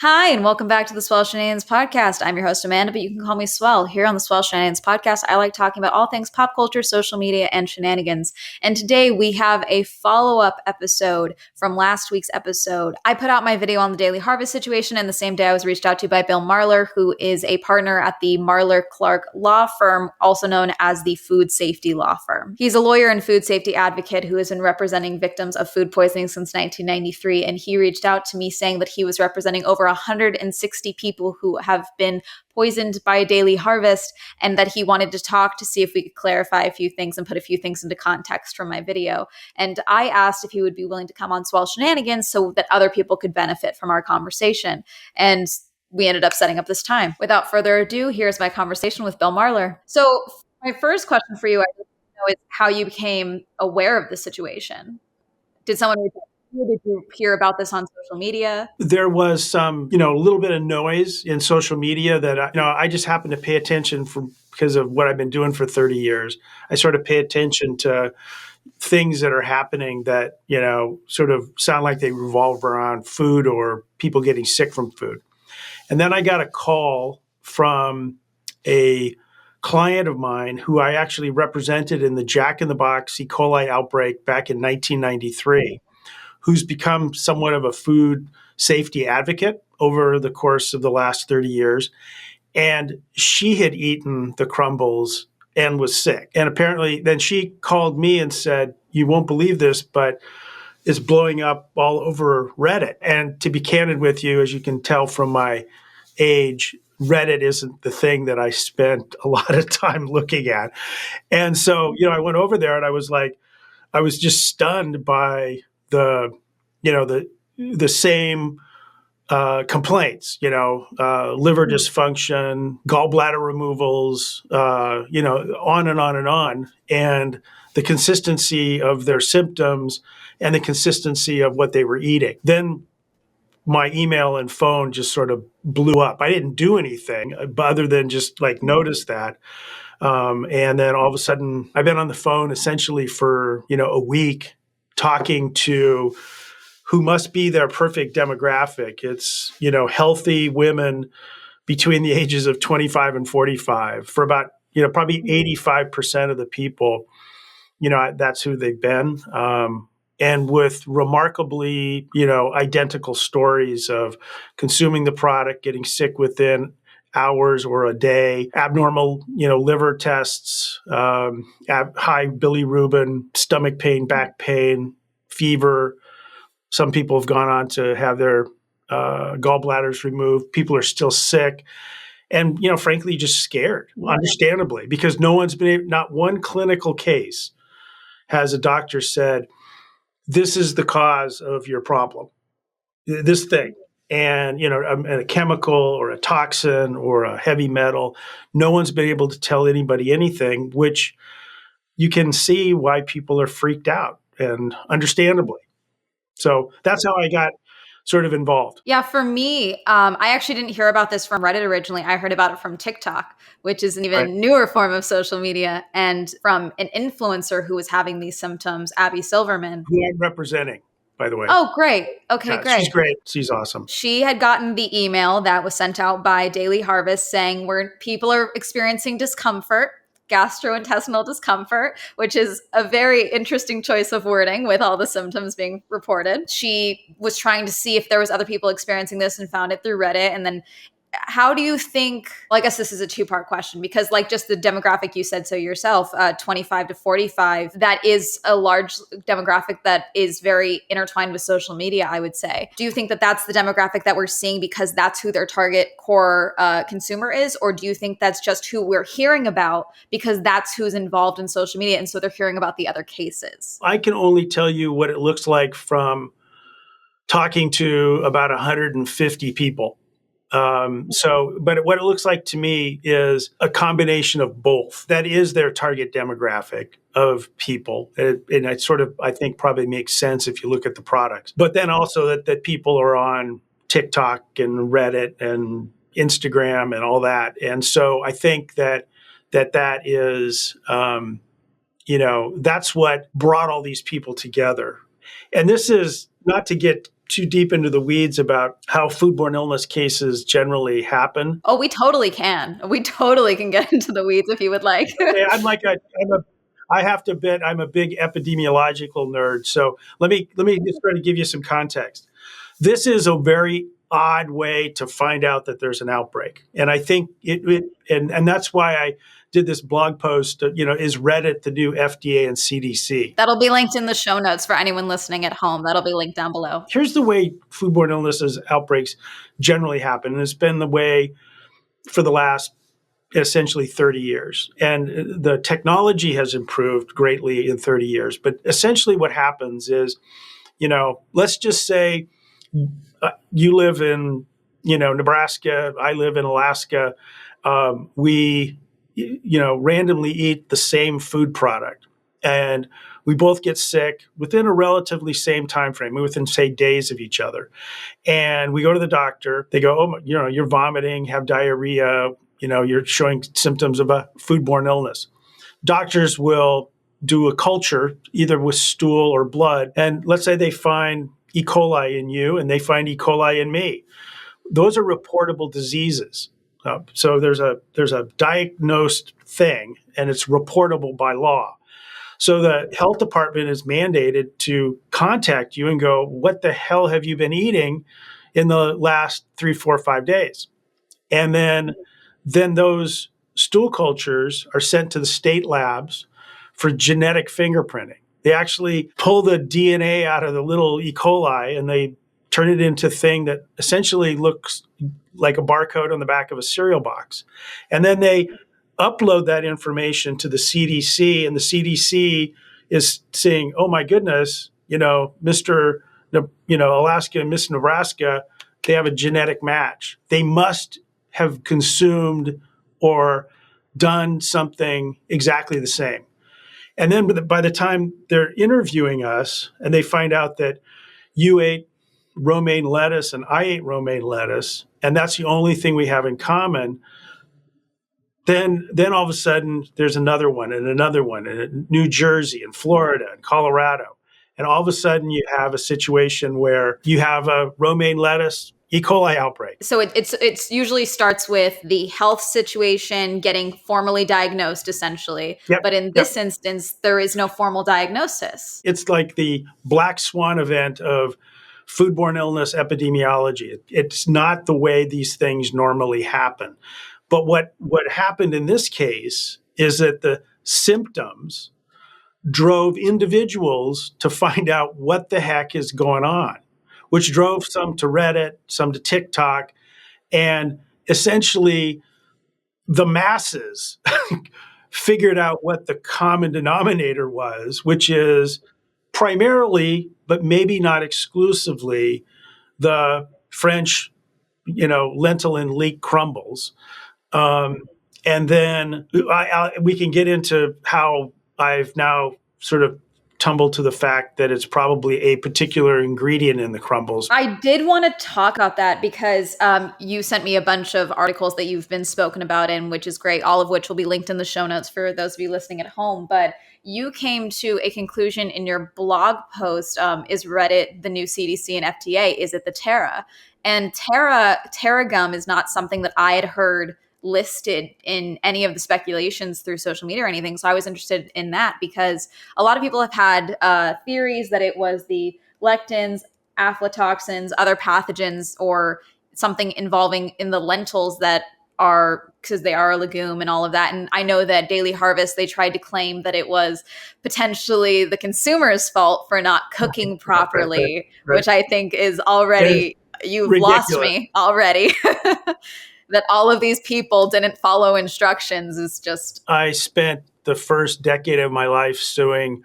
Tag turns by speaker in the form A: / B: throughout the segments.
A: Hi, and welcome back to the Swell Shenanigans podcast. I'm your host, Amanda, but you can call me Swell. Here on the Swell Shenanigans podcast, I like talking about all things pop culture, social media, and shenanigans. And today we have a follow-up episode from last week's episode. I put out my video on the Daily Harvest situation, and the same day I was reached out to by Bill Marler, who is a partner at the Marler Clark law firm, also known as the Food Safety Law Firm. He's a lawyer and food safety advocate who has been representing victims of food poisoning since 1993, and he reached out to me saying that he was representing over 160 people who have been poisoned by Daily Harvest, and that he wanted to talk to see if we could clarify a few things and put a few things into context from my video. And I asked if he would be willing to come on Swell Shenanigans so that other people could benefit from our conversation. And we ended up setting up this time. Without further ado, here's my conversation with Bill Marler. So my first question for you, I know, is how you became aware of the situation. Did someone reach out? Did you hear about this on social media?
B: There was some, a little bit of noise in social media that, I just happened to pay attention because of what I've been doing for 30 years. I sort of pay attention to things that are happening that, sort of sound like they revolve around food or people getting sick from food. And then I got a call from a client of mine who I actually represented in the Jack in the Box E. coli outbreak back in 1993. Who's become somewhat of a food safety advocate over the course of the last 30 years. And she had eaten the crumbles and was sick. And apparently then she called me and said, "You won't believe this, but it's blowing up all over Reddit." And to be candid with you, as you can tell from my age, Reddit isn't the thing that I spent a lot of time looking at. And so, I went over there and I was just stunned by the same complaints, liver dysfunction, gallbladder removals, on and on and on. And the consistency of their symptoms and the consistency of what they were eating. Then my email and phone just sort of blew up. I didn't do anything other than just notice that. And then all of a sudden I've been on the phone essentially for, a week talking to who must be their perfect demographic. It's, healthy women between the ages of 25 and 45 for about, probably 85% of the people, that's who they've been. And with remarkably, identical stories of consuming the product, getting sick within hours or a day, abnormal, liver tests, high bilirubin, stomach pain, back pain, fever. Some people have gone on to have their gallbladders removed. People are still sick and, frankly, just scared, understandably, because not one clinical case has a doctor said, this is the cause of your problem, this thing. And, a chemical or a toxin or a heavy metal, no one's been able to tell anybody anything, which you can see why people are freaked out, and understandably. So that's how I got sort of involved.
A: Yeah, for me, I actually didn't hear about this from Reddit originally. I heard about it from TikTok, which is an even newer form of social media, and from an influencer who was having these symptoms, Abby Silverman.
B: Who I'm representing, by the way.
A: Oh, great. Okay,
B: Yeah,
A: great.
B: She's great. She's awesome.
A: She had gotten the email that was sent out by Daily Harvest saying where people are experiencing discomfort, gastrointestinal discomfort, which is a very interesting choice of wording with all the symptoms being reported. She was trying to see if there was other people experiencing this and found it through Reddit. And then how do you think, well, I guess this is a two-part question, because just the demographic you said so yourself, 25 to 45, that is a large demographic that is very intertwined with social media, I would say. Do you think that that's the demographic that we're seeing because that's who their target core consumer is? Or do you think that's just who we're hearing about because that's who's involved in social media, and so they're hearing about the other cases?
B: I can only tell you what it looks like from talking to about 150 people. But what it looks like to me is a combination of both. That is their target demographic of people. And it sort of, I think, probably makes sense if you look at the products. But then also that people are on TikTok and Reddit and Instagram and all that. And so I think that is, that's what brought all these people together. And this is not to get too deep into the weeds about how foodborne illness cases generally happen.
A: Oh, we totally can. We totally can get into the weeds if you would like.
B: Okay, I have to admit I'm a big epidemiological nerd. So let me just try to give you some context. This is a very odd way to find out that there's an outbreak, and I think and that's why I did this blog post. Is Reddit the new FDA and CDC?
A: That'll be linked in the show notes for anyone listening at home. That'll be linked down below.
B: Here's the way foodborne illnesses outbreaks generally happen, and it's been the way for the last essentially 30 years. And the technology has improved greatly in 30 years. But essentially what happens is, let's just say you live in, Nebraska, I live in Alaska. We, randomly eat the same food product. And we both get sick within a relatively same time frame, within, say, days of each other. And we go to the doctor. They go, oh, you're vomiting, have diarrhea, you're showing symptoms of a foodborne illness. Doctors will do a culture, either with stool or blood. And let's say they find E. coli in you and they find E. coli in me. Those are reportable diseases. So there's a diagnosed thing, and it's reportable by law. So the health department is mandated to contact you and go, what the hell have you been eating in the last 3, 4, 5 days? And then those stool cultures are sent to the state labs for genetic fingerprinting. They actually pull the DNA out of the little E. coli and they turn it into a thing that essentially looks like a barcode on the back of a cereal box. And then they upload that information to the CDC, and the CDC is saying, oh my goodness, Mr. Alaska and Miss Nebraska, they have a genetic match. They must have consumed or done something exactly the same. And then by the time they're interviewing us and they find out that you ate romaine lettuce and I ate romaine lettuce, and that's the only thing we have in common, then all of a sudden there's another one and another one in New Jersey and Florida and Colorado. And all of a sudden you have a situation where you have a romaine lettuce E. coli outbreak.
A: So it's usually starts with the health situation getting formally diagnosed, essentially.
B: Yep.
A: But in this instance, there is no formal diagnosis.
B: It's like the black swan event of foodborne illness epidemiology. It's not the way these things normally happen. But what happened in this case is that the symptoms drove individuals to find out what the heck is going on, which drove some to Reddit, some to TikTok, and essentially the masses figured out what the common denominator was, which is primarily, but maybe not exclusively, the French, lentil and leek crumbles. And then we can get into how I've now sort of tumbled to the fact that it's probably a particular ingredient in the crumbles.
A: I did want to talk about that because you sent me a bunch of articles that you've been spoken about in, which is great, all of which will be linked in the show notes for those of you listening at home. But you came to a conclusion in your blog post, is Reddit the new CDC and FDA? Is it the Terra? And Terra gum is not something that I had heard listed in any of the speculations through social media or anything. So I was interested in that because a lot of people have had theories that it was the lectins, aflatoxins, other pathogens, or something involving in the lentils that are, because they are a legume and all of that. And I know that Daily Harvest, they tried to claim that it was potentially the consumer's fault for not cooking properly, right. Which I think is already, you've ridiculous. Lost me already. That all of these people didn't follow instructions is just...
B: I spent the first decade of my life suing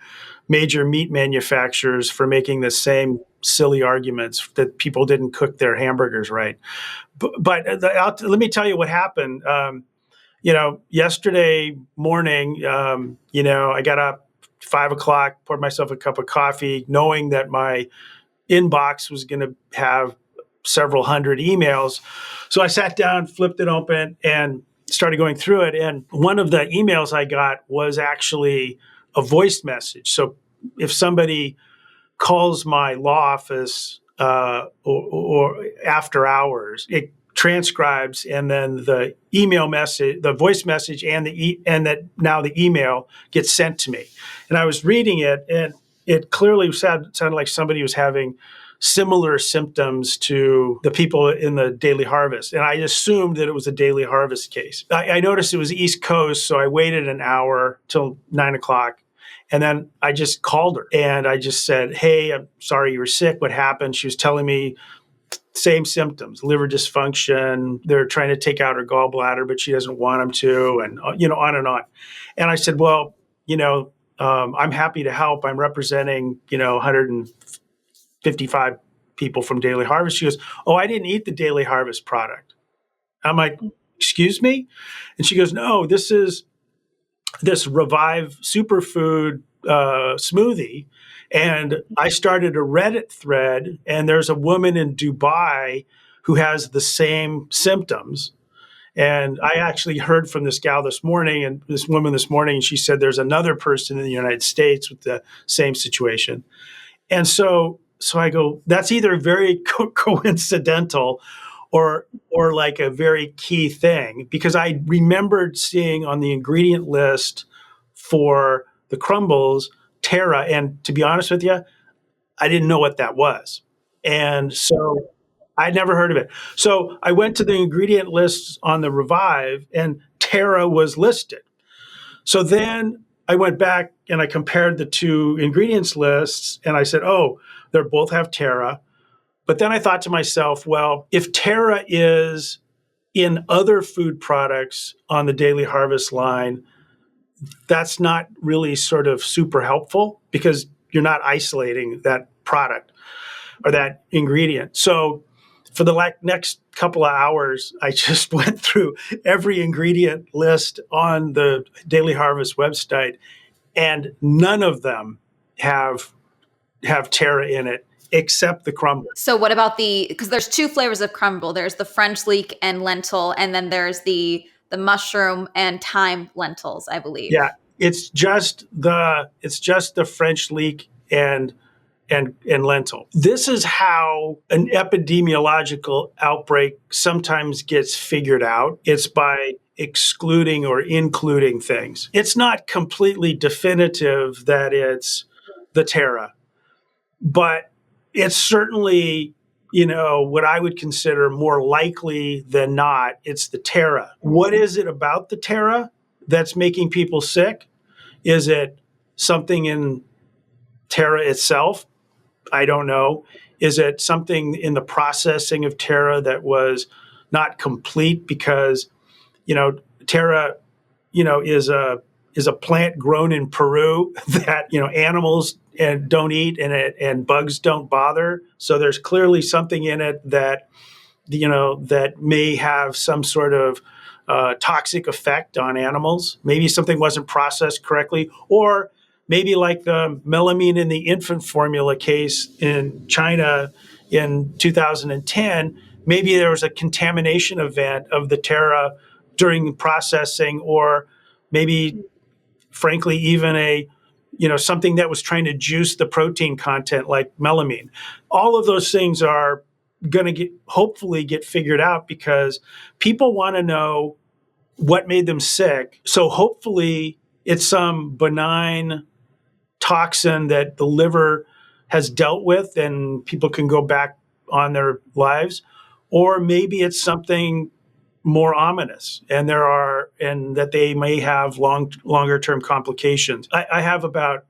B: major meat manufacturers for making the same silly arguments that people didn't cook their hamburgers right. But let me tell you what happened. Yesterday morning, I got up 5 o'clock, poured myself a cup of coffee, knowing that my inbox was going to have several hundred emails. So I sat down, flipped it open, and started going through it. And one of the emails I got was actually a voice message. So if somebody calls my law office, or after hours. It transcribes, and then the email message, the voice message, and now the email gets sent to me. And I was reading it, and it clearly sounded like somebody was having similar symptoms to the people in the Daily Harvest. And I assumed that it was a Daily Harvest case. I noticed it was East Coast, so I waited an hour till 9 o'clock. And then I just called her and I just said, "Hey, I'm sorry you were sick. What happened?" She was telling me same symptoms, liver dysfunction. They're trying to take out her gallbladder, but she doesn't want them to, and on and on. And I said, "Well, I'm happy to help. I'm representing 155 people from Daily Harvest." She goes, "Oh, I didn't eat the Daily Harvest product." I'm like, "Excuse me?" And she goes, "No, this is this Revive superfood smoothie." And I started a Reddit thread, and there's a woman in Dubai who has the same symptoms. And I actually heard from this gal this morning, and this woman this morning, and she said there's another person in the United States with the same situation. And so I go, that's either very coincidental or like a very key thing, because I remembered seeing on the ingredient list for the crumbles Terra, and to be honest with you, I didn't know what that was. And so I'd never heard of it. So I went to the ingredient lists on the Revive, and Terra was listed. So then I went back and I compared the two ingredients lists, and I said, "Oh, they both have Terra." But then I thought to myself, well, if Terra is in other food products on the Daily Harvest line, that's not really sort of super helpful, because you're not isolating that product or that ingredient. So for the next couple of hours, I just went through every ingredient list on the Daily Harvest website, and none of them have Terra in it except the crumble.
A: So what about because there's two flavors of crumble. There's the French leek and lentil, and then there's the mushroom and thyme lentils, I believe.
B: Yeah, it's just the French leek and lentil. This is how an epidemiological outbreak sometimes gets figured out. It's by excluding or including things. It's not completely definitive that it's the Terra, but it's certainly, what I would consider more likely than not, it's the Terra. What is it about the Terra that's making people sick? Is it something in Terra itself? I don't know. Is it something in the processing of Terra that was not complete? Because, Terra, is a plant grown in Peru that animals and don't eat, and bugs don't bother. So there's clearly something in it that that may have some sort of toxic effect on animals. Maybe something wasn't processed correctly, or maybe like the melamine in the infant formula case in China in 2010. Maybe there was a contamination event of the Terra during processing, or maybe, frankly, even something that was trying to juice the protein content, like melamine. All of those things are going to hopefully get figured out, because people want to know what made them sick. So hopefully it's some benign toxin that the liver has dealt with and people can go back on their lives, or maybe it's something more ominous, and that they may have longer term complications. I have about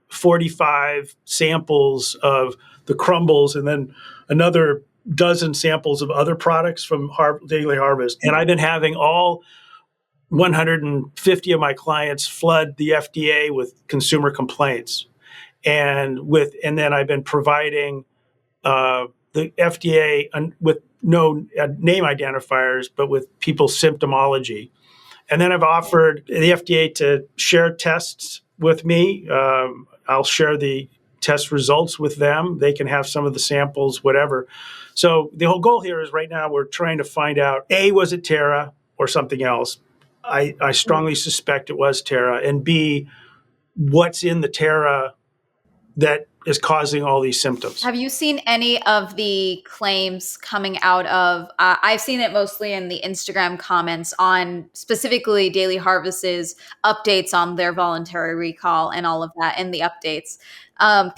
B: 45 samples of the crumbles, and then another dozen samples of other products from Daily Harvest. And I've been having all 150 of my clients flood the FDA with consumer complaints, and then I've been providing the FDA with no name identifiers, but with people's symptomology. And then I've offered the FDA to share tests with me. I'll share the test results with them. They can have some of the samples, whatever. So the whole goal here is, right now we're trying to find out, A, was it Terra or something else? I strongly suspect it was Terra. And B, what's in the Terra that is causing all these symptoms.
A: Have you seen any of the claims coming out of, I've seen it mostly in the Instagram comments on specifically Daily Harvest's updates on their voluntary recall and all of that and the updates.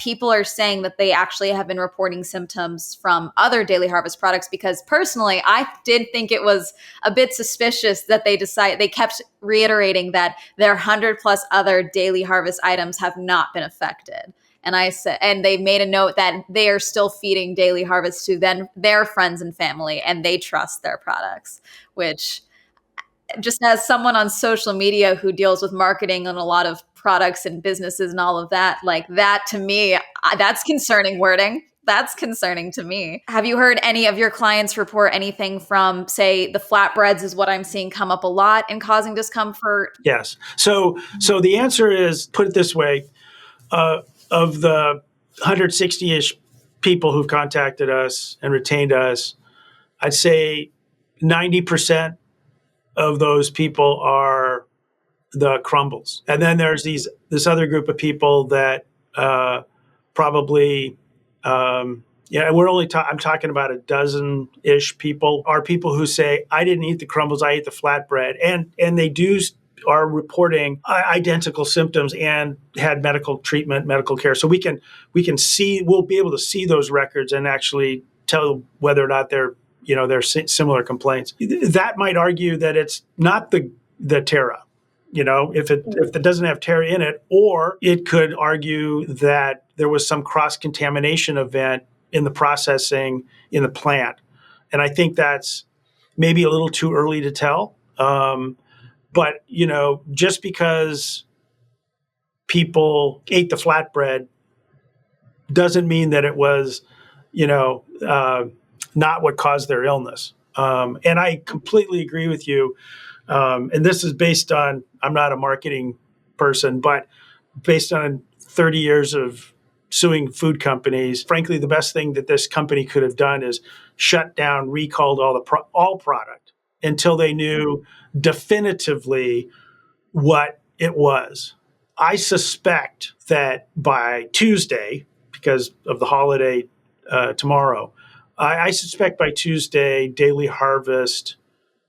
A: People are saying that they actually have been reporting symptoms from other Daily Harvest products, because personally, I did think it was a bit suspicious that they kept reiterating that their 100 plus other Daily Harvest items have not been affected. And I said, and they made a note that they are still feeding Daily Harvest to their friends and family, and they trust their products, which, just as someone on social media who deals with marketing on a lot of products and businesses and all of that, like that to me, that's concerning wording. That's concerning to me. Have you heard any of your clients report anything from, say, the flatbreads is what I'm seeing come up a lot and causing discomfort?
B: Yes. So the answer is, put it this way, of the 160-ish people who've contacted us and retained us, I'd say 90% of those people are the crumbles. And then there's this other group of people that probably, I'm talking about a dozen-ish people, are people who say, I didn't eat the crumbles, I ate the flatbread. And they are reporting identical symptoms and had medical treatment, medical care. So we'll be able to see those records and actually tell whether or not they're similar complaints. That might argue that it's not the Terra, if it doesn't have Terra in it, or it could argue that there was some cross-contamination event in the processing in the plant. And I think that's maybe a little too early to tell. But, just because people ate the flatbread doesn't mean that it was, not what caused their illness. And I completely agree with you. And this is based on, I'm not a marketing person, but based on 30 years of suing food companies, frankly, the best thing that this company could have done is shut down, recalled all product until they knew definitively what it was. I suspect that by Tuesday, because of the holiday tomorrow, I suspect by Tuesday, Daily Harvest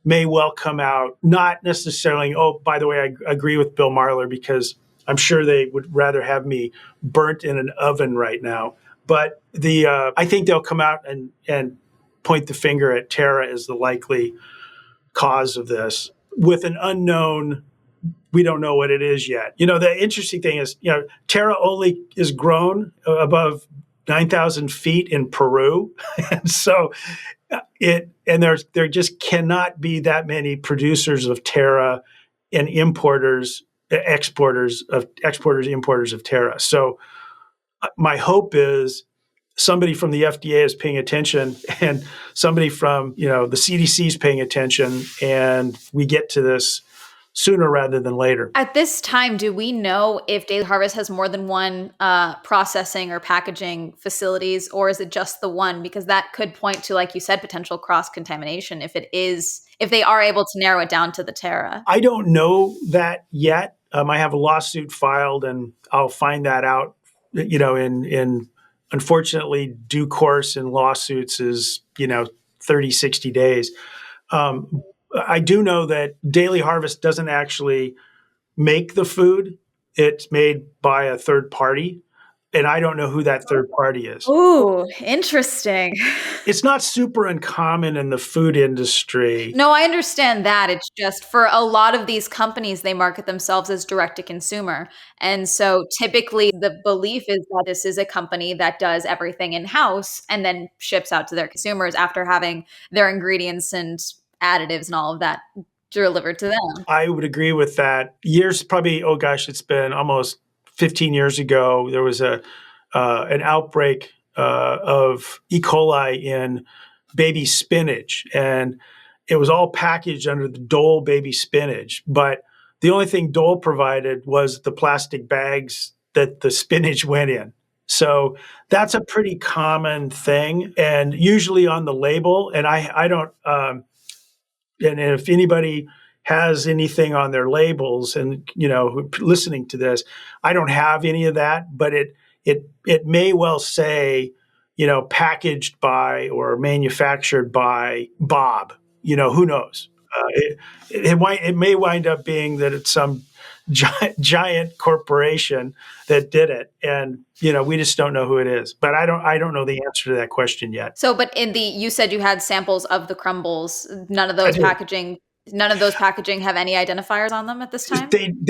B: may well come out, not necessarily, oh, by the way, I agree with Bill Marler, because I'm sure they would rather have me burnt in an oven right now. But I think they'll come out and point the finger at Terra as the likely cause of this, with an unknown. We don't know what it is yet. The interesting thing is, Terra only is grown above 9,000 feet in Peru. And so there just cannot be that many producers of Terra and importers, importers of Terra. So my hope is somebody from the FDA is paying attention, and somebody from, the CDC is paying attention, and we get to this sooner rather than later.
A: At this time, do we know if Daily Harvest has more than one processing or packaging facilities, or is it just the one? Because that could point to, like you said, potential cross-contamination if they are able to narrow it down to the Terra.
B: I don't know that yet. I have a lawsuit filed, and I'll find that out, in unfortunately, due course in lawsuits is, 30, 60 days. I do know that Daily Harvest doesn't actually make the food. It's made by a third party, and I don't know who that third party is.
A: Ooh, interesting.
B: It's not super uncommon in the food industry.
A: No, I understand that. It's just for a lot of these companies, they market themselves as direct to consumer. And so typically the belief is that this is a company that does everything in-house and then ships out to their consumers after having their ingredients and additives and all of that delivered to them.
B: I would agree with that. It's been almost 15 years ago. There was an outbreak of E. coli in baby spinach, and it was all packaged under the Dole baby spinach. But the only thing Dole provided was the plastic bags that the spinach went in. So that's a pretty common thing, and usually on the label. And I don't. And if anybody has anything on their labels, and listening to this, I don't have any of that, but it may well say, packaged by or manufactured by Bob. Who knows? It may wind up being that it's some giant corporation that did it, and we just don't know who it is. But I don't know the answer to that question yet.
A: So, but you said you had samples of the crumbles. None of those packaging have any identifiers on them at this time?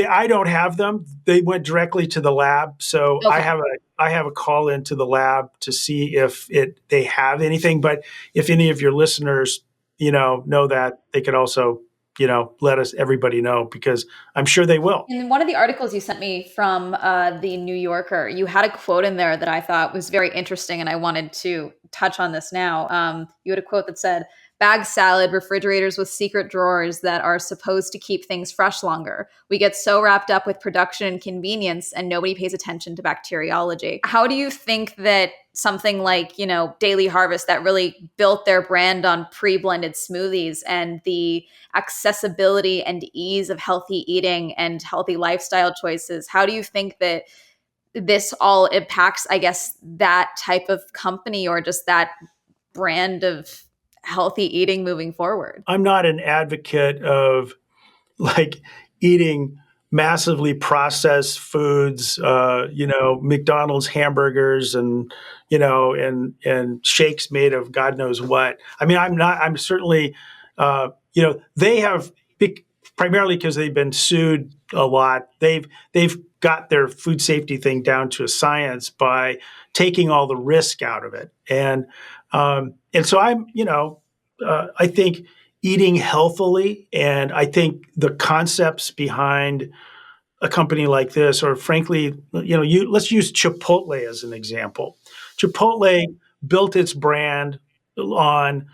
B: I don't have them. They went directly to the lab, so
A: Okay.
B: I have a call into the lab to see if they have anything. But if any of your listeners, know that, they could also, let everybody know, because I'm sure they will.
A: In one of the articles you sent me from the New Yorker, you had a quote in there that I thought was very interesting, and I wanted to touch on this now. You had a quote that said, "Bag salad, refrigerators with secret drawers that are supposed to keep things fresh longer. We get so wrapped up with production and convenience, and nobody pays attention to bacteriology." How do you think that something like, Daily Harvest, that really built their brand on pre-blended smoothies and the accessibility and ease of healthy eating and healthy lifestyle choices, how do you think that this all impacts, I guess, that type of company or just that brand of healthy eating moving forward?
B: I'm not an advocate of like eating massively processed foods, McDonald's hamburgers and, and shakes made of God knows what. I mean, I'm certainly, they have primarily because they've been sued a lot. They've got their food safety thing down to a science by taking all the risk out of it. And so I think eating healthily, and I think the concepts behind a company like this, or frankly, let's use Chipotle as an example. Chipotle built its brand on,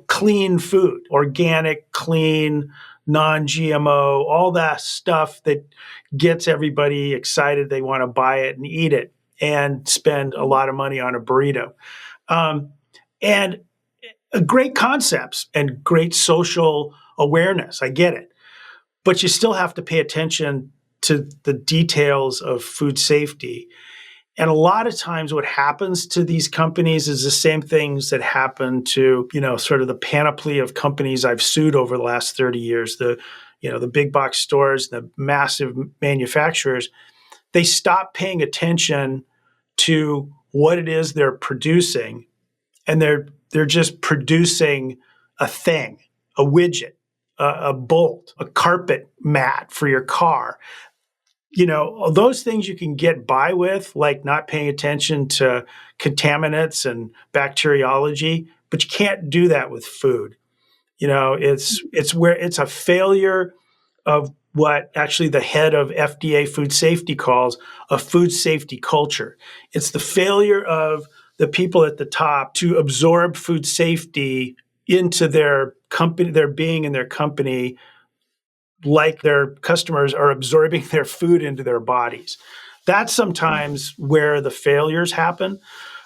B: clean food, organic, clean, non-GMO, all that stuff that gets everybody excited. They want to buy it and eat it and spend a lot of money on a burrito. And great concepts and great social awareness. I get it. But you still have to pay attention to the details of food safety. And a lot of times what happens to these companies is the same things that happen to, sort of the panoply of companies I've sued over the last 30 years, the big box stores, the massive manufacturers. They stop paying attention to what it is they're producing, and they're just producing a thing, a widget, a bolt, a carpet mat for your car. Those things you can get by with, like not paying attention to contaminants and bacteriology, but you can't do that with food. It's a failure of what actually the head of FDA food safety calls a food safety culture. It's the failure of the people at the top to absorb food safety into their company, their being in their company, like their customers are absorbing their food into their bodies. That's sometimes where the failures happen.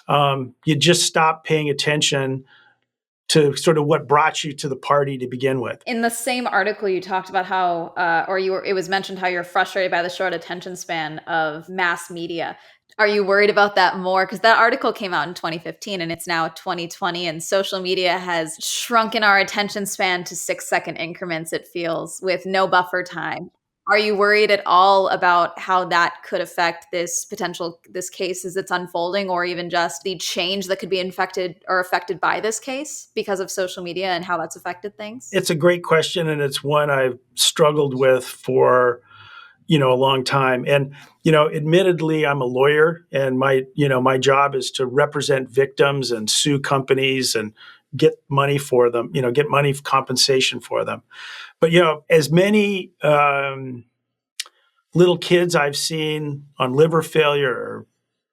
B: You just stop paying attention to sort of what brought you to the party to begin with.
A: In the same article, you talked about how, it was mentioned how you're frustrated by the short attention span of mass media. Are you worried about that more? Because that article came out in 2015 and it's now 2020, and social media has shrunken our attention span to 6-second increments, it feels, with no buffer time. Are you worried at all about how that could affect this case as it's unfolding, or even just the change that could be affected by this case because of social media and how that's affected things?
B: It's a great question, and it's one I've struggled with for a long time. And admittedly, I'm a lawyer, and my job is to represent victims and sue companies and get money for them, get money compensation for them. But as many little kids I've seen on liver failure, or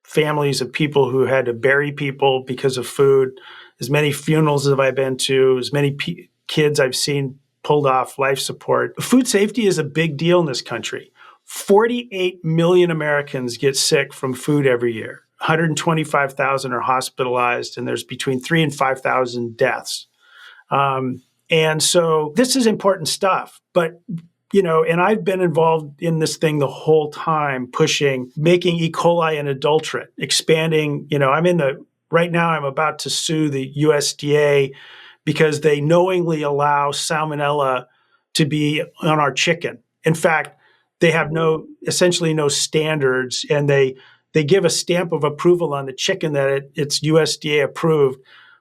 B: families of people who had to bury people because of food, as many funerals as I've been to, as many kids I've seen pulled off life support. Food safety is a big deal in this country. 48 million Americans get sick from food every year. 125,000 are hospitalized, and there's between 3,000 and 5,000 deaths. And so this is important stuff. But and I've been involved in this thing the whole time, pushing, making E. coli an adulterant, expanding, right now I'm about to sue the USDA because they knowingly allow salmonella to be on our chicken. In fact, they have essentially no standards, and they give a stamp of approval on the chicken that it's USDA approved,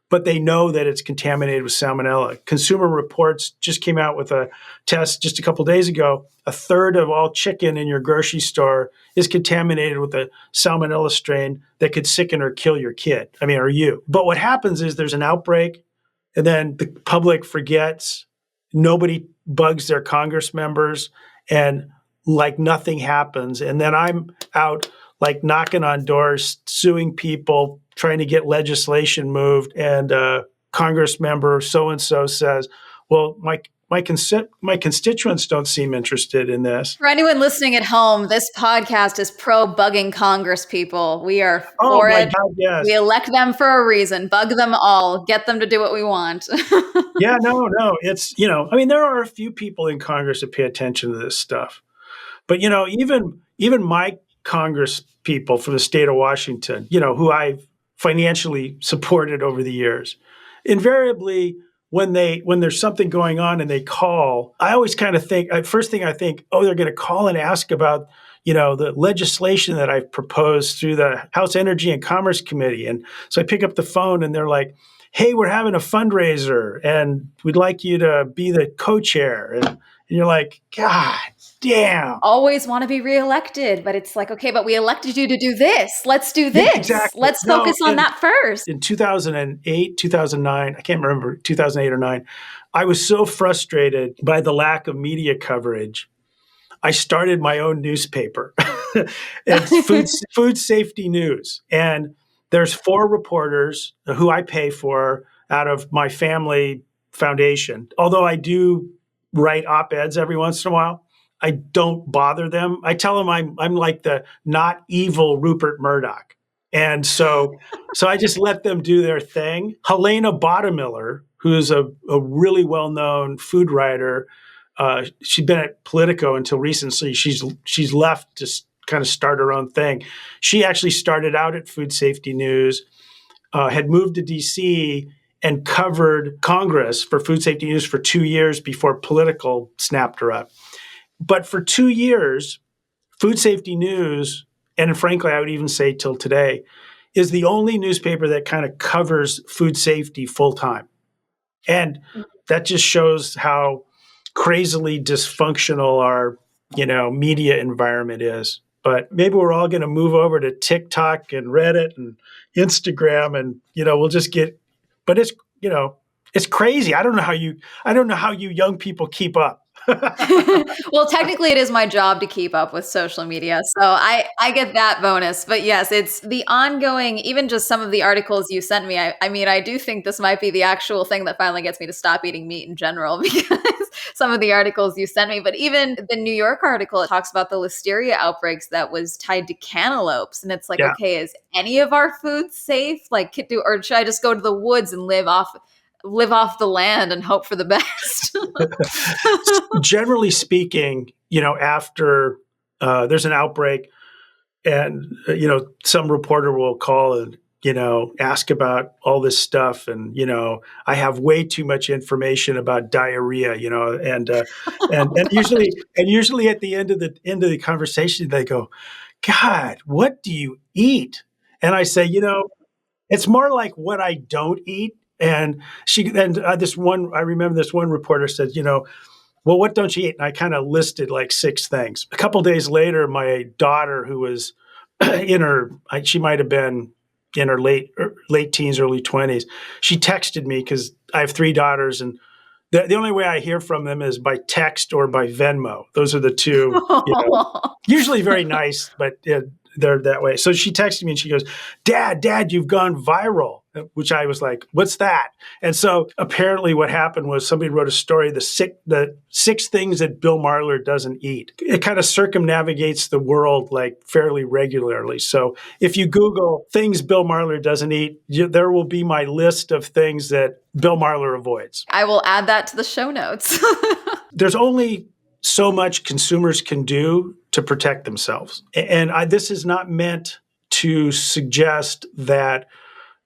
B: but they know that it's contaminated with salmonella. Consumer Reports just came out with a test just a couple of days ago. A third of all chicken in your grocery store is contaminated with a salmonella strain that could sicken or kill your kid, or you. But what happens is there's an outbreak, and then the public forgets. Nobody bugs their Congress members, and like nothing happens. And then I'm out like knocking on doors, suing people, trying to get legislation moved. And Congress member so-and-so says, well, my constituents don't seem interested in this.
A: For anyone listening at home, this podcast is pro-bugging Congress people. We are for it.
B: God, yes.
A: We elect them for a reason. Bug them all. Get them to do what we want.
B: Yeah, no. It's, there are a few people in Congress that pay attention to this stuff. But, even my Congress people from the state of Washington, who I've financially supported over the years, invariably, when there's something going on and they call, I always kind of think, first thing I think, they're going to call and ask about, the legislation that I've proposed through the House Energy and Commerce Committee. And so I pick up the phone and they're like, hey, we're having a fundraiser and we'd like you to be the co-chair. And you're like, God damn.
A: Always want to be reelected, but it's like, okay, but we elected you to do this. Let's do this. Yeah, exactly. Let's focus on that first.
B: In 2008, 2009, I can't remember, 2008 or 9, I was so frustrated by the lack of media coverage. I started my own newspaper. It's Food Safety News. And there's 4 reporters who I pay for out of my family foundation. Although I do write op-eds every once in a while, I don't bother them. I tell them I'm like the not evil Rupert Murdoch. And so I just let them do their thing. Helena Bottomiller, who's a really well-known food writer, she'd been at Politico until recently. She's left to kind of start her own thing. She actually started out at Food Safety News, had moved to DC and covered Congress for Food Safety News for 2 years before Politico snapped her up. But for 2 years, Food Safety News, and frankly, I would even say till today, is the only newspaper that kind of covers food safety full time. And that just shows how crazily dysfunctional our, media environment is. But maybe we're all going to move over to TikTok and Reddit and Instagram, and we'll just get. But it's crazy. I don't know how you young people keep up.
A: Well, technically it is my job to keep up with social media. So I get that bonus. But yes, it's the ongoing, even just some of the articles you sent me. I do think this might be the actual thing that finally gets me to stop eating meat in general, because some of the articles you sent me. But even the New York article, it talks about the listeria outbreaks that was tied to cantaloupes. And it's like, okay, is any of our food safe? Like, or should I just go to the woods and live off the land and hope for the best?
B: Generally speaking, after there's an outbreak and, some reporter will call and, ask about all this stuff. And, I have way too much information about diarrhea, and usually at the end of the conversation, they go, God, what do you eat? And I say, it's more like what I don't eat. And I remember this one reporter said, well, what don't you eat? And I kind of listed like 6 things. A couple days later, my daughter, who was she might have been in her late teens, early 20s, she texted me because I have 3 daughters, and the only way I hear from them is by text or by Venmo. Those are the 2, usually very nice, but they're that way. So she texted me and she goes, Dad, you've gone viral. Which I was like, what's that? And so apparently what happened was somebody wrote a story, the 6 things that Bill Marler doesn't eat. It kind of circumnavigates the world like fairly regularly. So if you Google things Bill Marler doesn't eat, there will be my list of things that Bill Marler avoids.
A: I will add that to the show notes.
B: There's only so much consumers can do to protect themselves. And this is not meant to suggest that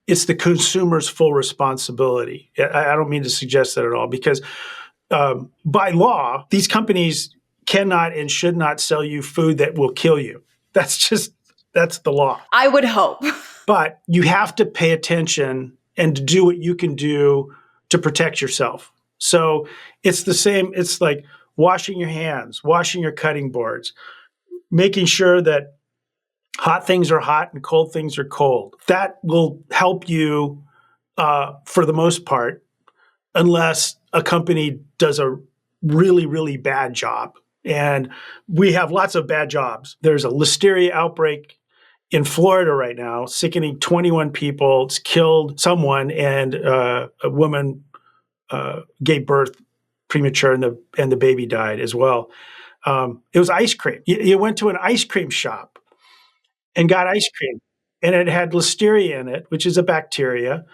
B: it's the consumer's full responsibility. I don't mean to suggest that at all, because by law, these companies cannot and should not sell you food that will kill you. That's the law.
A: I would hope.
B: But you have to pay attention and do what you can do to protect yourself. So it's the same. It's like washing your hands, washing your cutting boards, making sure that hot things are hot and cold things are cold. That will help you for the most part, unless a company does a really, really bad job. And we have lots of bad jobs. There's a listeria outbreak in Florida right now, sickening 21 people. It's killed someone, and a woman gave birth premature, and the baby died as well. It was ice cream. You went to an ice cream shop and got ice cream, and it had listeria in it, which is a bacteria,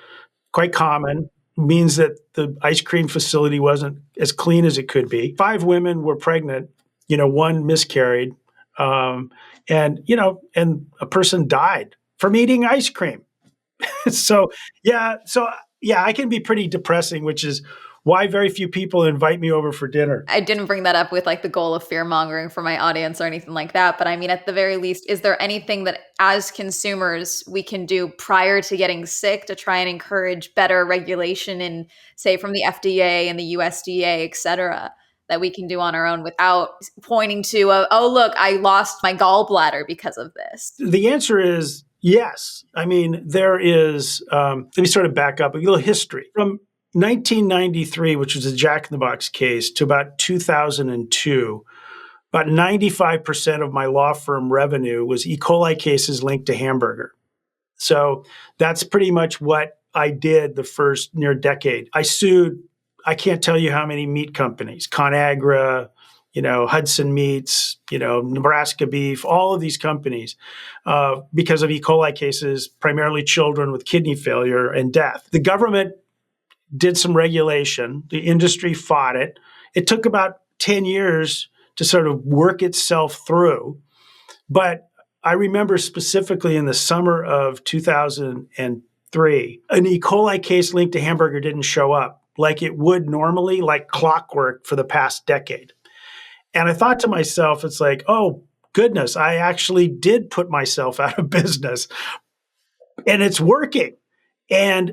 B: quite common. Means that the ice cream facility wasn't as clean as it could be. 5 women were pregnant. One miscarried. And a person died from eating ice cream. So I can be pretty depressing, which is why very few people invite me over for dinner.
A: I didn't bring that up with like the goal of fear mongering for my audience or anything like that. But I mean, at the very least, is there anything that as consumers we can do prior to getting sick to try and encourage better regulation in, say, from the FDA and the USDA, et cetera, that we can do on our own without pointing to, oh, look, I lost my gallbladder because of this?
B: The answer is yes. I mean, there is, let me sort of back up a little history. From 1993, which was a Jack in the Box case, to about 2002, about 95% of my law firm revenue was E. coli cases linked to hamburger. So that's pretty much what I did the first near decade. I sued, I can't tell you how many meat companies, ConAgra, Hudson Meats, Nebraska Beef, all of these companies, because of E. coli cases, primarily children with kidney failure and death. The government did some regulation. The industry fought it. It took about 10 years to sort of work itself through. But I remember specifically in the summer of 2003, an E. coli case linked to hamburger didn't show up like it would normally, like clockwork for the past decade. And I thought to myself, it's like, oh, goodness, I actually did put myself out of business. And it's working. And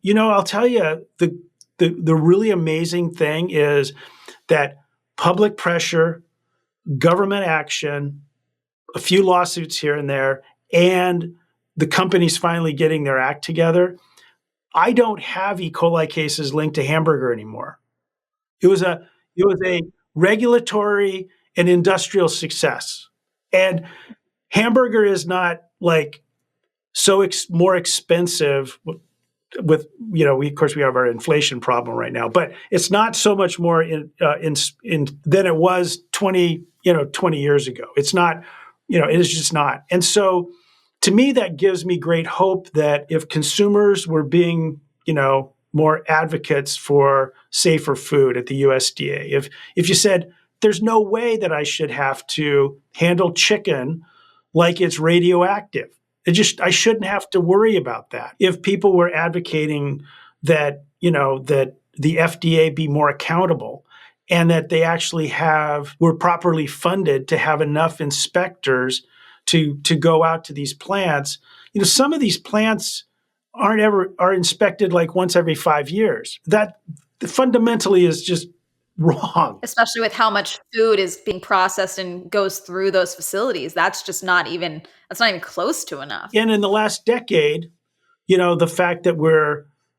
B: I'll tell you, the really amazing thing is that public pressure, government action, a few lawsuits here and there, and the companies finally getting their act together. I don't have E. coli cases linked to hamburger anymore. It was a regulatory and industrial success. And hamburger is not like so more expensive with we have our inflation problem right now, but it's not so much more in than it was 20 years ago. It's not, it is just not. And so to me, that gives me great hope that if consumers were being, more advocates for safer food at the USDA, if you said, there's no way that I should have to handle chicken like it's radioactive. I shouldn't have to worry about that. If people were advocating that, that the FDA be more accountable and that they actually were properly funded to have enough inspectors to go out to these plants. Some of these plants are inspected like once every 5 years. That fundamentally is just wrong.
A: Especially with how much food is being processed and goes through those facilities. That's not even close to enough.
B: And in the last decade, the fact that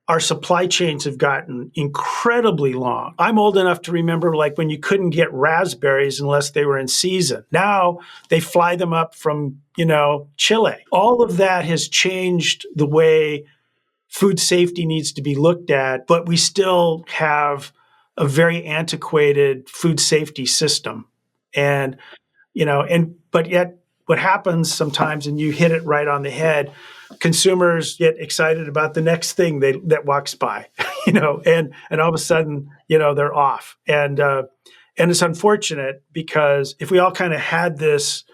B: our supply chains have gotten incredibly long. I'm old enough to remember like when you couldn't get raspberries unless they were in season. Now they fly them up from, Chile. All of that has changed the way food safety needs to be looked at, but we still have a very antiquated food safety system. And, but yet what happens sometimes, and you hit it right on the head, consumers get excited about the next thing that walks by, and all of a sudden, they're off. And And it's unfortunate because if we all kind of had this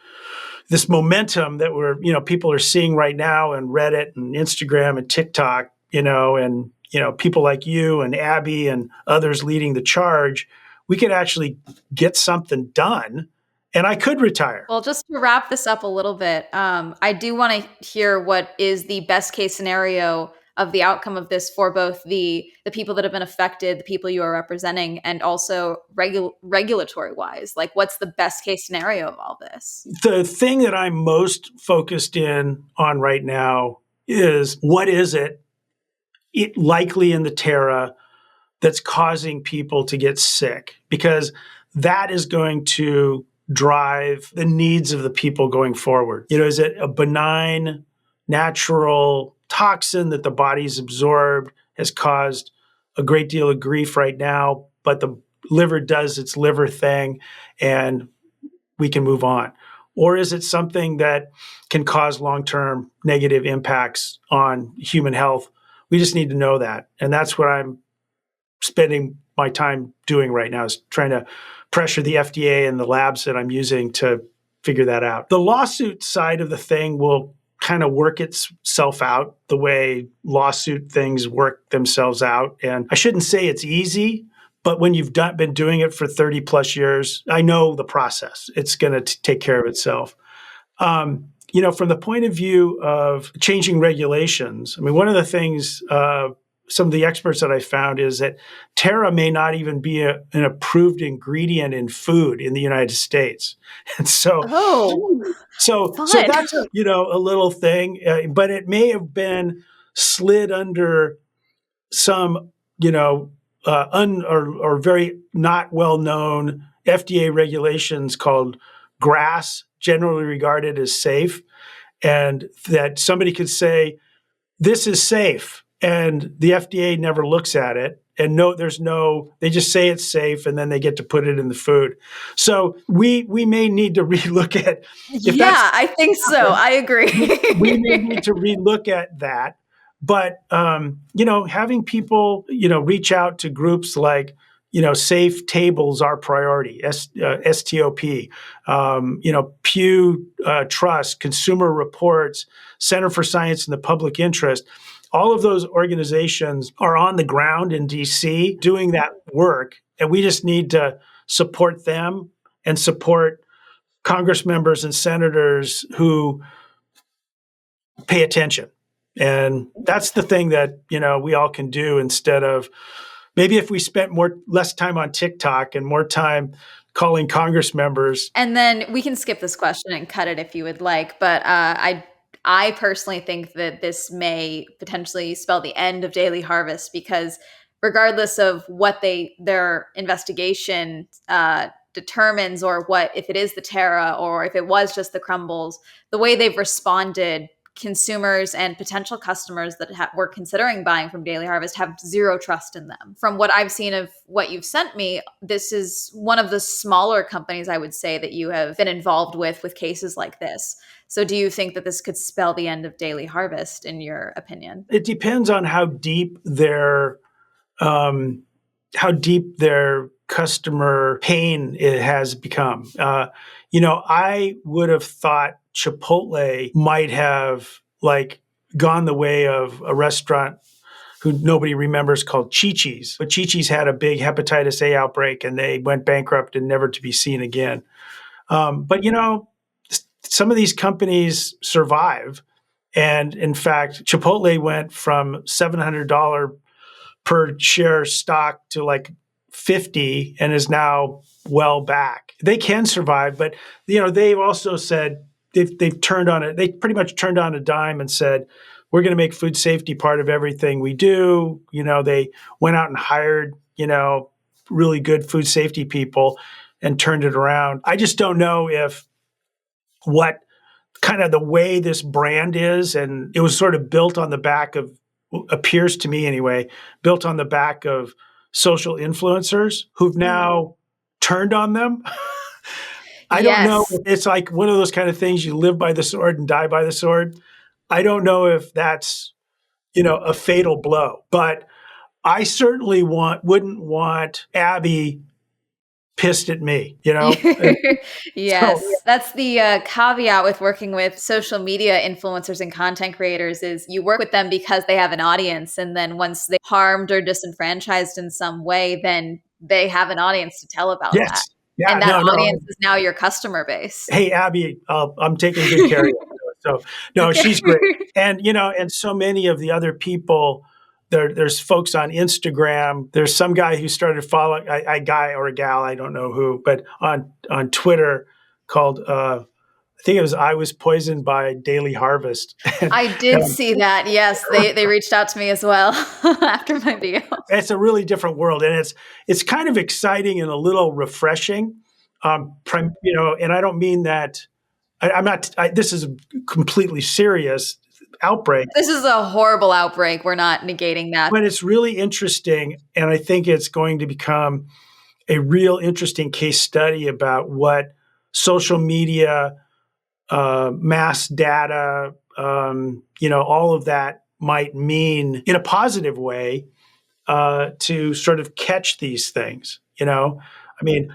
B: momentum that people are seeing right now in Reddit and Instagram and TikTok, and people like you and Abby and others leading the charge, we could actually get something done, and I could retire.
A: Well, just to wrap this up a little bit, I do want to hear what is the best case scenario of the outcome of this for both the people that have been affected, the people you are representing, and also regulatory wise. Like, what's the best case scenario of all this?
B: The thing that I'm most focused in on right now is what is it likely in the Terra that's causing people to get sick, because that is going to drive the needs of the people going forward. Is it a benign, natural toxin that the body's absorbed, has caused a great deal of grief right now, but the liver does its liver thing and we can move on? Or is it something that can cause long-term negative impacts on human health? We just need to know that. And that's what I'm spending my time doing right now, is trying to pressure the FDA and the labs that I'm using to figure that out. The lawsuit side of the thing will kind of work itself out the way lawsuit things work themselves out. And I shouldn't say it's easy, but when you've been doing it for 30 plus years, I know the process. It's going to take care of itself. From the point of view of changing regulations, I mean, one of the things some of the experts that I found is that Terra may not even be an approved ingredient in food in the United States. And so that's a little thing, but it may have been slid under some, or very not well-known FDA regulations called GRAS, generally regarded as safe, and that somebody could say, this is safe, and the FDA never looks at it. And they just say it's safe, and then they get to put it in the food. So we may need to relook at.
A: I think so. I agree.
B: we may need to relook at that. But having people reach out to groups like Safe Tables Our Priority, STOP, Pew Trust, Consumer Reports, Center for Science and the Public Interest. All of those organizations are on the ground in DC doing that work, and we just need to support them and support Congress members and senators who pay attention. And that's the thing that we all can do, instead of maybe if we spent less time on TikTok and more time calling Congress members.
A: And then we can skip this question and cut it if you would like, but I personally think that this may potentially spell the end of Daily Harvest, because regardless of what their investigation determines, or what, if it is the Terra or if it was just the crumbles, the way they've responded, consumers and potential customers that were considering buying from Daily Harvest have zero trust in them. From what I've seen of what you've sent me, this is one of the smaller companies, I would say, that you have been involved with cases like this. So do you think that this could spell the end of Daily Harvest, in your opinion?
B: It depends on how deep their customer pain it has become. I would have thought Chipotle might have gone the way of a restaurant who nobody remembers called Chi-Chi's. But Chi-Chi's had a big hepatitis A outbreak, and they went bankrupt and never to be seen again. But some of these companies survive. And in fact, Chipotle went from $700 per share stock to $50 and is now well back. They can survive, but they've also said they've turned on it. They pretty much turned on a dime and said, we're going to make food safety part of everything we do. They went out and hired, really good food safety people and turned it around. I just don't know if what kind of the way this brand is, and it was sort of built on the back of, appears to me anyway, built on the back of social influencers who've now turned on them. I don't know. It's like one of those kind of things, you live by the sword and die by the sword. I don't know if that's, a fatal blow, but I certainly wouldn't want Abby pissed at me, you know? So,
A: Yes, that's the caveat with working with social media influencers and content creators is you work with them because they have an audience. And then once they're harmed or disenfranchised in some way, then they have an audience to tell about that.
B: yes. Yeah,
A: And that
B: no, no.
A: audience is now your customer base.
B: Hey, Abby, I'm taking good care of you. So, no, she's great. And, and so many of the other people, there's folks on Instagram. There's some guy who started following a guy or a gal, I don't know who, but on Twitter called, I think it was I Was Poisoned by Daily Harvest.
A: I did see that. Yes, they reached out to me as well after my video.
B: It's a really different world, and it's kind of exciting and a little refreshing. And I don't mean that. I'm not. This is a completely serious outbreak.
A: This is a horrible outbreak. We're not negating that.
B: But it's really interesting, and I think it's going to become a real interesting case study about what social media, mass data, all of that might mean in a positive way to sort of catch these things. I mean,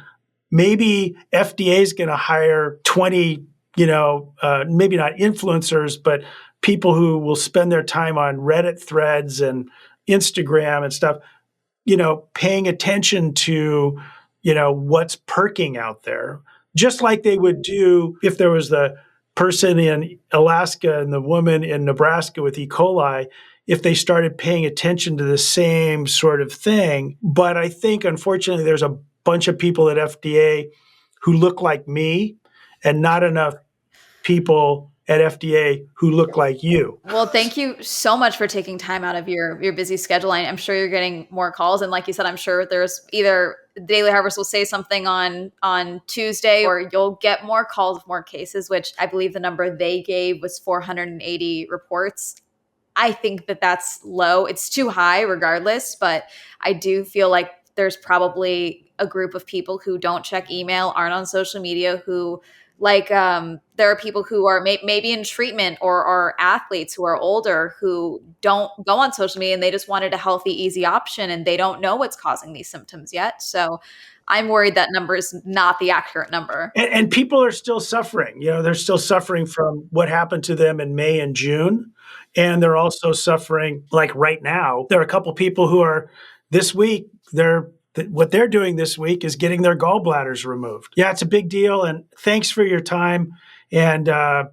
B: maybe FDA is going to hire 20, maybe not influencers, but people who will spend their time on Reddit threads and Instagram and stuff, paying attention to, what's perking out there, just like they would do if there was the person in Alaska and the woman in Nebraska with E. coli, if they started paying attention to the same sort of thing. But I think, unfortunately, there's a bunch of people at FDA who look like me and not enough people at FDA who look like you.
A: Well, thank you so much for taking time out of your busy schedule. I'm sure you're getting more calls. And like you said, I'm sure there's either Daily Harvest will say something on Tuesday or you'll get more calls of more cases, which I believe the number they gave was 480 reports. I think that that's low. It's too high regardless, but I do feel like there's probably a group of people who don't check email, aren't on social media, who there are people who are maybe in treatment or are athletes who are older who don't go on social media and they just wanted a healthy, easy option and they don't know what's causing these symptoms yet. So I'm worried that number is not the accurate number.
B: And people are still suffering. They're still suffering from what happened to them in May and June. And they're also suffering, like right now, there are a couple people who are this week, what they're doing this week is getting their gallbladders removed. Yeah, it's a big deal. And thanks for your time. And, I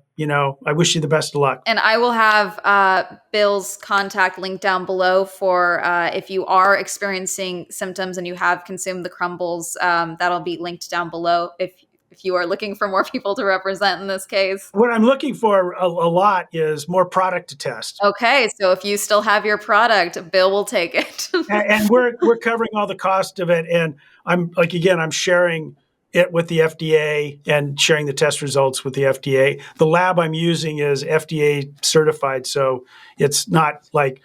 B: wish you the best of luck.
A: And I will have Bill's contact link down below for if you are experiencing symptoms and you have consumed the crumbles, that'll be linked down below if you are looking for more people to represent in this case.
B: What I'm looking for a lot is more product to test.
A: Okay, so if you still have your product, Bill will take it.
B: and we're covering all the cost of it. And I'm sharing it with the FDA and sharing the test results with the FDA. The lab I'm using is FDA certified, so it's not like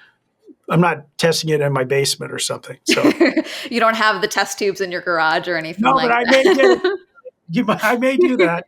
B: I'm not testing it in my basement or something. So
A: you don't have the test tubes in your garage or anything
B: no,
A: like
B: but
A: that.
B: I may do that.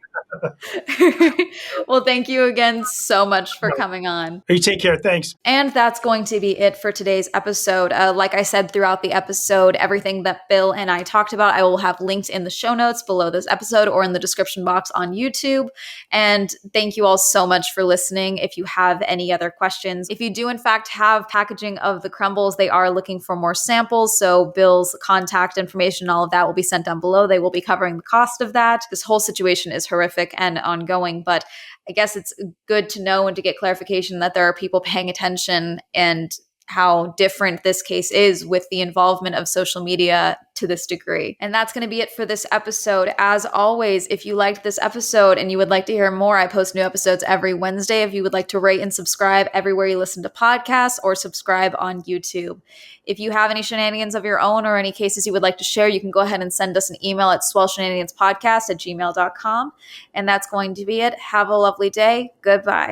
A: Well, thank you again so much for coming on.
B: You take care. Thanks.
A: And that's going to be it for today's episode. Like I said throughout the episode, everything that Bill and I talked about, I will have linked in the show notes below this episode or in the description box on YouTube. And thank you all so much for listening. If you have any other questions, if you do in fact have packaging of the crumbles, they are looking for more samples. So Bill's contact information, all of that will be sent down below. They will be covering the cost of that. This whole situation is horrific and ongoing, but I guess it's good to know and to get clarification that there are people paying attention and how different this case is with the involvement of social media to this degree. And that's going to be it for this episode. As always, if you liked this episode and you would like to hear more, I post new episodes every Wednesday. If you would like to rate and subscribe everywhere you listen to podcasts or subscribe on YouTube. If you have any shenanigans of your own or any cases you would like to share, you can go ahead and send us an email at swellshenaniganspodcast@gmail.com. And that's going to be it. Have a lovely day. Goodbye.